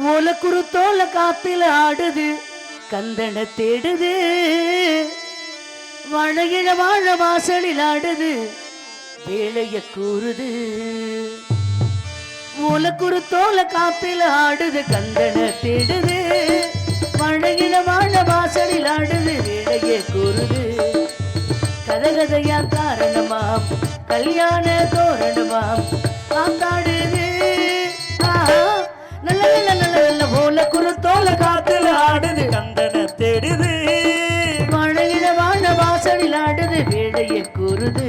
ஓலக்குரு தோல காத்துல ஆடுது கந்தன தேடுது வழகிழ வாழ வாசலில் ஆடுது வேளைய கூறுது ஓலக்குரு தோல காத்துல ஆடுது கந்தன தேடுது வழகிழ வாழ வாசலில் ஆடுது வேளைய கூறுது கதகதையா காரணமாம் கல்யாண தோரணமாம் காத்தாடுது நல்ல நல்ல நல்ல நல்ல ஓலக்குரு தோல காத்துல ஆடுது கந்தன தேடுது மழையில வாழ வாசலில் ஆடுது வேளைய கூறுது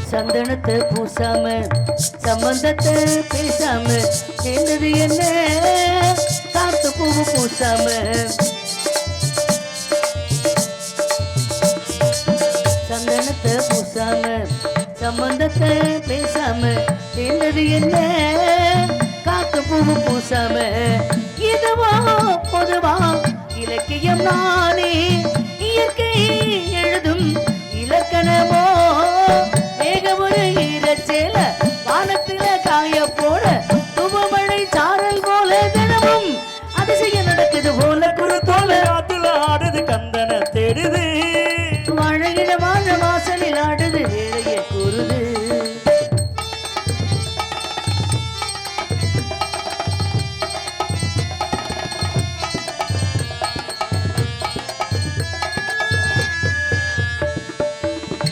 சந்தனத்தை பூசாம சம்பந்தத்தை பேசாம சேர்ந்தது என்ன காத்து பூவு பூசாம சந்தனத்தை பூசாம சம்பந்தத்தை பேசாம சேர்ந்தது என்ன காத்து பூவு பூசாம இதுவா பொதுவா இலக்கியம் நானே இயற்கை எழுதும் இலக்கணமோ மேகமுறை ஈரச்சேல வானத்தில காய போட துவமழை சாரல் போல தினமும் அதிசயம் நடக்குது போல குரு தோல காத்துல ஆடுது கந்தன தேடுது மழையில வாழ வாசலில் ஆடுது வேளைய கூறுது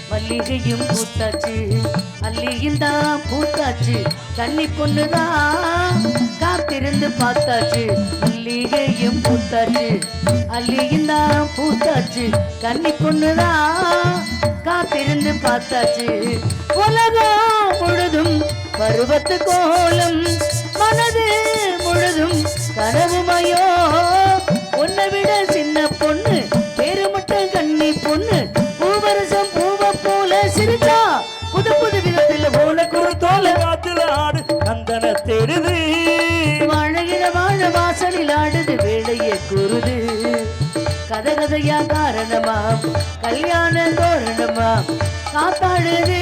மல்லிகையும் பூத்தாச்சு அல்லியில் தான் பூத்தாச்சு கன்னி பொண்ணுதான் காத்திருந்து பார்த்தாச்சு மல்லிகையும் பூத்தாச்சு அல்லியில் தான் பூத்தாச்சு கன்னி பொண்ணுதான் காத்திருந்து பார்த்தாச்சு உலகம் முழுதும் பருவத்து கோலம் மனது முழுதும் கனவுமயோ உன்னை விட சின்ன பொண்ணு பேரு மட்டும் கன்னி பொண்ணு பூவரசம் பூவ போல சிரிச்சா புது புது விதத்தில் போல குரு தோல காத்துல ஆடு கந்தன தேடுது வாழகிற வாழ வாசலில் ஆடுது வேளைய கூறுது கதகதையா காரணமாம் கல்யாண தோரணமாம் காத்தாடுது